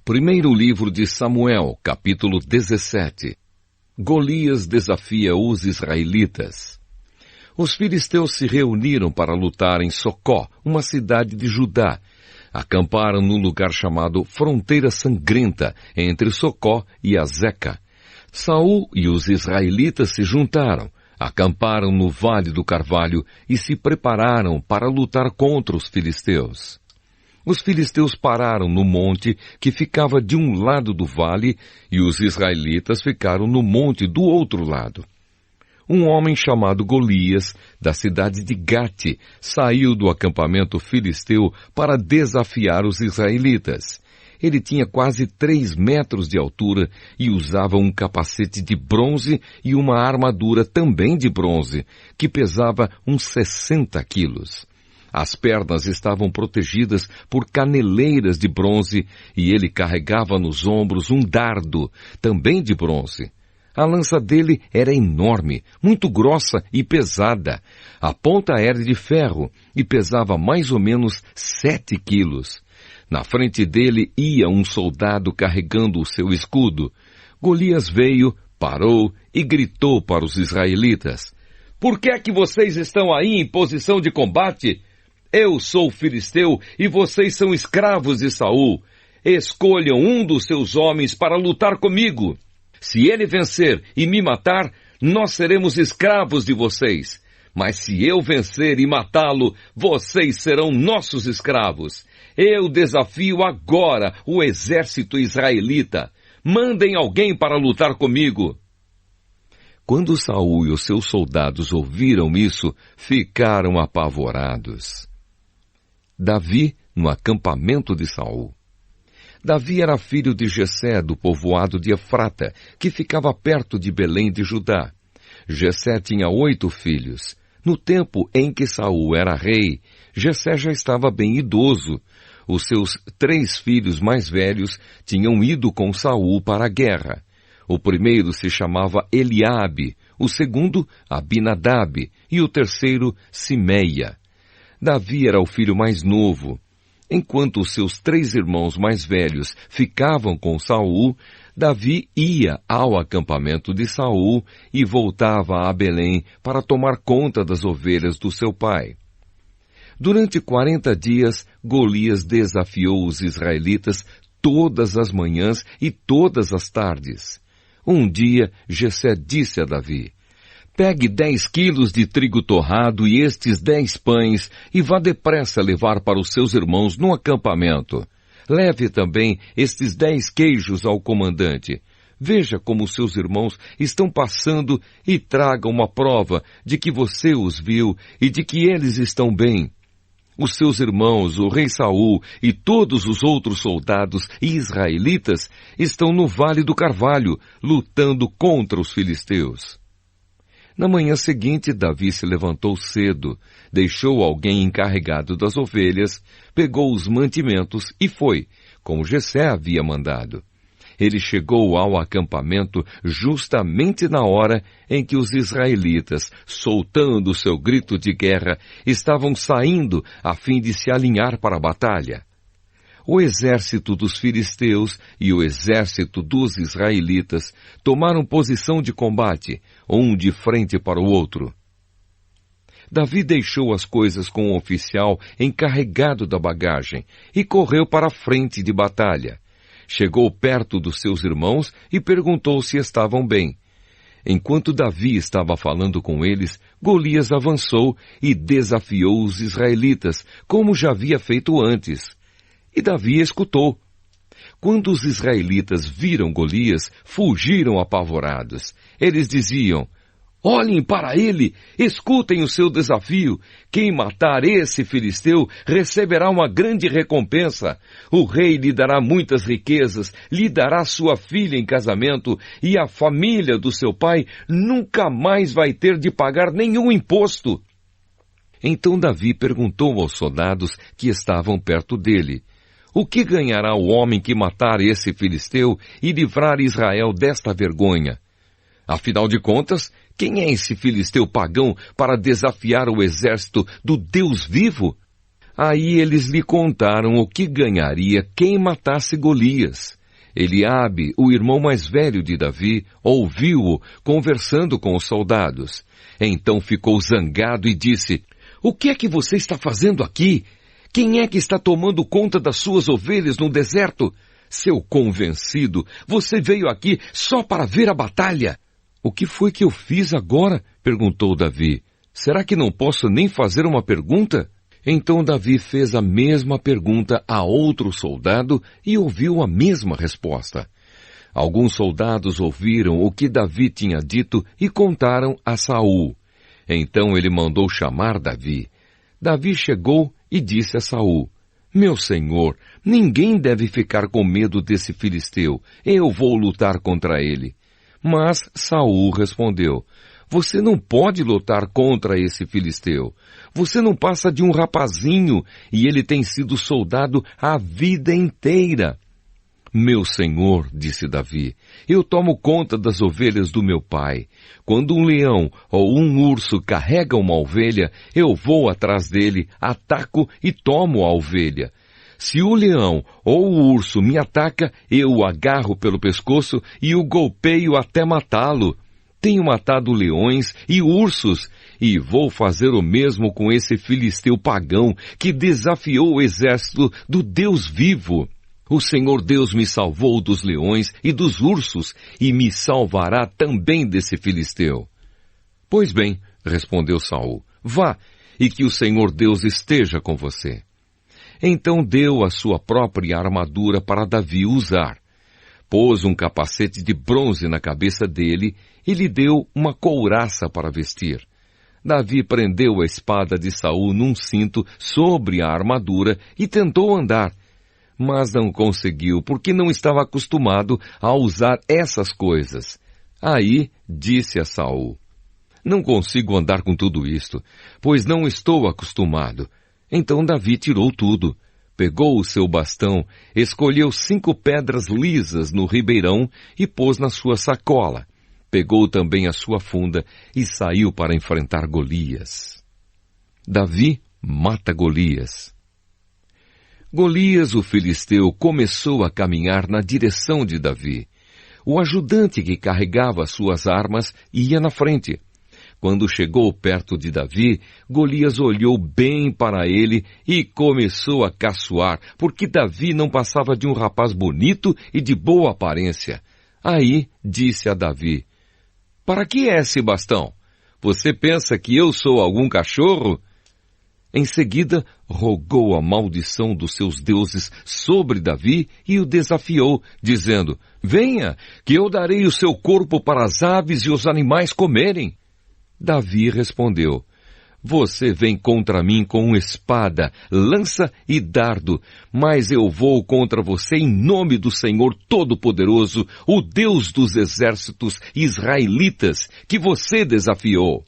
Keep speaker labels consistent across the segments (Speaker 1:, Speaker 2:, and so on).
Speaker 1: Primeiro livro de Samuel, capítulo 17. Golias desafia os israelitas. Os filisteus se reuniram para lutar em Socó, uma cidade de Judá. Acamparam num lugar chamado Fronteira Sangrenta, entre Socó e Azeca. Saul e os israelitas se juntaram, acamparam no Vale do Carvalho e se prepararam para lutar contra os filisteus. Os filisteus pararam no monte que ficava de um lado do vale e os israelitas ficaram no monte do outro lado. Um homem chamado Golias, da cidade de Gate, saiu do acampamento filisteu para desafiar os israelitas. Ele tinha quase 3 metros de altura e usava um capacete de bronze e uma armadura também de bronze, que pesava uns 60 quilos. As pernas estavam protegidas por caneleiras de bronze e ele carregava nos ombros um dardo, também de bronze. A lança dele era enorme, muito grossa e pesada. A ponta era de ferro e pesava mais ou menos 7 quilos. Na frente dele ia um soldado carregando o seu escudo. Golias veio, parou e gritou para os israelitas: "Por que é que vocês estão aí em posição de combate? Eu sou filisteu e vocês são escravos de Saul. Escolham um dos seus homens para lutar comigo. Se ele vencer e me matar, nós seremos escravos de vocês. Mas se eu vencer e matá-lo, vocês serão nossos escravos. Eu desafio agora o exército israelita. Mandem alguém para lutar comigo." Quando Saul e os seus soldados ouviram isso, ficaram apavorados. Davi no acampamento de Saul. Davi era filho de Jessé, do povoado de Efrata, que ficava perto de Belém de Judá. Jessé tinha 8 filhos. No tempo em que Saul era rei, Jessé já estava bem idoso. Os seus 3 filhos mais velhos tinham ido com Saul para a guerra. O primeiro se chamava Eliabe, o segundo Abinadab e o terceiro Simeia. Davi era o filho mais novo. Enquanto os seus 3 irmãos mais velhos ficavam com Saul, Davi ia ao acampamento de Saul e voltava a Belém para tomar conta das ovelhas do seu pai. Durante 40 dias, Golias desafiou os israelitas todas as manhãs e todas as tardes. Um dia, Jessé disse a Davi: "Pegue 10 quilos de trigo torrado e estes 10 pães e vá depressa levar para os seus irmãos no acampamento. Leve também estes 10 queijos ao comandante. Veja como seus irmãos estão passando e traga uma prova de que você os viu e de que eles estão bem. Os seus irmãos, o rei Saul e todos os outros soldados israelitas estão no Vale do Carvalho, lutando contra os filisteus." Na manhã seguinte, Davi se levantou cedo, deixou alguém encarregado das ovelhas, pegou os mantimentos e foi, como Jessé havia mandado. Ele chegou ao acampamento justamente na hora em que os israelitas, soltando seu grito de guerra, estavam saindo a fim de se alinhar para a batalha. O exército dos filisteus e o exército dos israelitas tomaram posição de combate, um de frente para o outro. Davi deixou as coisas com o oficial encarregado da bagagem e correu para a frente de batalha. Chegou perto dos seus irmãos e perguntou se estavam bem. Enquanto Davi estava falando com eles, Golias avançou e desafiou os israelitas, como já havia feito antes. E Davi escutou. Quando os israelitas viram Golias, fugiram apavorados. Eles diziam: "Olhem para ele, escutem o seu desafio. Quem matar esse filisteu receberá uma grande recompensa. O rei lhe dará muitas riquezas, lhe dará sua filha em casamento, e a família do seu pai nunca mais vai ter de pagar nenhum imposto." Então Davi perguntou aos soldados que estavam perto dele: "O que ganhará o homem que matar esse filisteu e livrar Israel desta vergonha? Afinal de contas, quem é esse filisteu pagão para desafiar o exército do Deus vivo?" Aí eles lhe contaram o que ganharia quem matasse Golias. Eliabe, o irmão mais velho de Davi, ouviu-o conversando com os soldados. Então ficou zangado e disse: "O que é que você está fazendo aqui? Quem é que está tomando conta das suas ovelhas no deserto? Seu convencido, você veio aqui só para ver a batalha." "O que foi que eu fiz agora?" perguntou Davi. "Será que não posso nem fazer uma pergunta?" Então Davi fez a mesma pergunta a outro soldado e ouviu a mesma resposta. Alguns soldados ouviram o que Davi tinha dito e contaram a Saul. Então ele mandou chamar Davi. Davi chegou e disse a Saul: "Meu senhor, ninguém deve ficar com medo desse filisteu. Eu vou lutar contra ele." Mas Saul respondeu: "Você não pode lutar contra esse filisteu. Você não passa de um rapazinho e ele tem sido soldado a vida inteira." "Meu senhor", disse Davi, "eu tomo conta das ovelhas do meu pai. Quando um leão ou um urso carrega uma ovelha, eu vou atrás dele, ataco e tomo a ovelha. Se o leão ou o urso me ataca, eu o agarro pelo pescoço e o golpeio até matá-lo. Tenho matado leões e ursos, e vou fazer o mesmo com esse filisteu pagão que desafiou o exército do Deus vivo. O Senhor Deus me salvou dos leões e dos ursos, e me salvará também desse filisteu." "Pois bem", respondeu Saul, "vá, e que o Senhor Deus esteja com você." Então deu a sua própria armadura para Davi usar. Pôs um capacete de bronze na cabeça dele e lhe deu uma couraça para vestir. Davi prendeu a espada de Saul num cinto sobre a armadura e tentou andar, mas não conseguiu porque não estava acostumado a usar essas coisas. Aí disse a Saul: "Não consigo andar com tudo isto, pois não estou acostumado." Então Davi tirou tudo. Pegou o seu bastão, escolheu 5 pedras lisas no ribeirão e pôs na sua sacola. Pegou também a sua funda e saiu para enfrentar Golias. Davi mata Golias. Golias, o filisteu, começou a caminhar na direção de Davi. O ajudante que carregava suas armas ia na frente. Quando chegou perto de Davi, Golias olhou bem para ele e começou a caçoar, porque Davi não passava de um rapaz bonito e de boa aparência. Aí disse a Davi: "Para que é esse bastão? Você pensa que eu sou algum cachorro?" Em seguida, rogou a maldição dos seus deuses sobre Davi e o desafiou, dizendo: "Venha, que eu darei o seu corpo para as aves e os animais comerem." Davi respondeu: "Você vem contra mim com espada, lança e dardo, mas eu vou contra você em nome do Senhor Todo-Poderoso, o Deus dos exércitos israelitas, que você desafiou.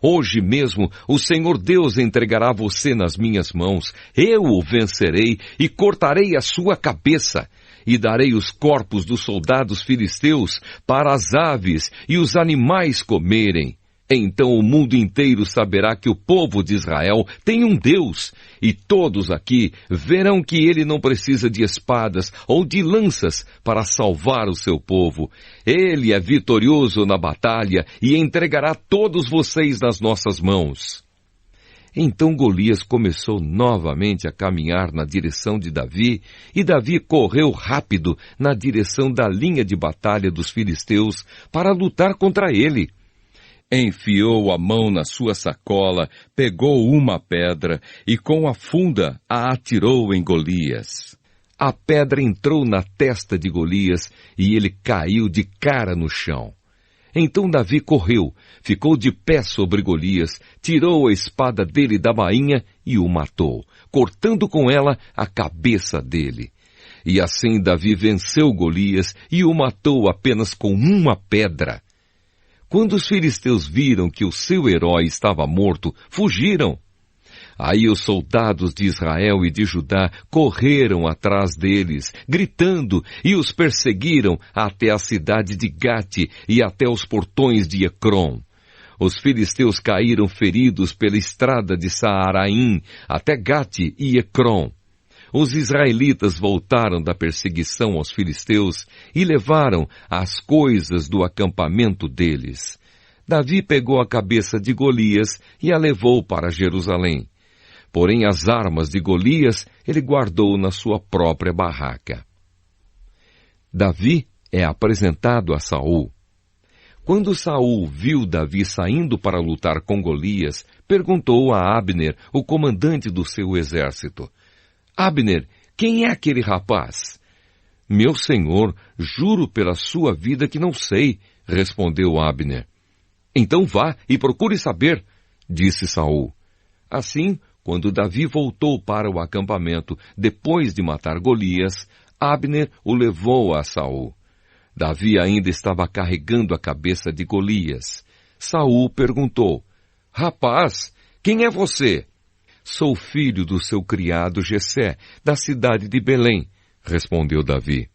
Speaker 1: Hoje mesmo o Senhor Deus entregará você nas minhas mãos. Eu o vencerei e cortarei a sua cabeça. E darei os corpos dos soldados filisteus para as aves e os animais comerem. Então o mundo inteiro saberá que o povo de Israel tem um Deus, e todos aqui verão que ele não precisa de espadas ou de lanças para salvar o seu povo. Ele é vitorioso na batalha e entregará todos vocês nas nossas mãos." Então Golias começou novamente a caminhar na direção de Davi, e Davi correu rápido na direção da linha de batalha dos filisteus para lutar contra ele. Enfiou a mão na sua sacola, pegou uma pedra e com a funda a atirou em Golias. A pedra entrou na testa de Golias e ele caiu de cara no chão. Então Davi correu, ficou de pé sobre Golias, tirou a espada dele da bainha e o matou, cortando com ela a cabeça dele. E assim Davi venceu Golias e o matou apenas com uma pedra. Quando os filisteus viram que o seu herói estava morto, fugiram. Aí os soldados de Israel e de Judá correram atrás deles, gritando, e os perseguiram até a cidade de Gate e até os portões de Ecrom. Os filisteus caíram feridos pela estrada de Saaraim até Gate e Ecrom. Os israelitas voltaram da perseguição aos filisteus e levaram as coisas do acampamento deles. Davi pegou a cabeça de Golias e a levou para Jerusalém. Porém, as armas de Golias ele guardou na sua própria barraca. Davi é apresentado a Saul. Quando Saul viu Davi saindo para lutar com Golias, perguntou a Abner, o comandante do seu exército: Abner, quem é aquele rapaz? Meu senhor, juro pela sua vida que não sei, respondeu Abner. Então vá e procure saber, disse Saul. Assim, quando Davi voltou para o acampamento depois de matar Golias, Abner o levou a Saul. Davi ainda estava carregando a cabeça de Golias. Saul perguntou: Rapaz, quem é você? Sou filho do seu criado Jessé, da cidade de Belém, respondeu Davi.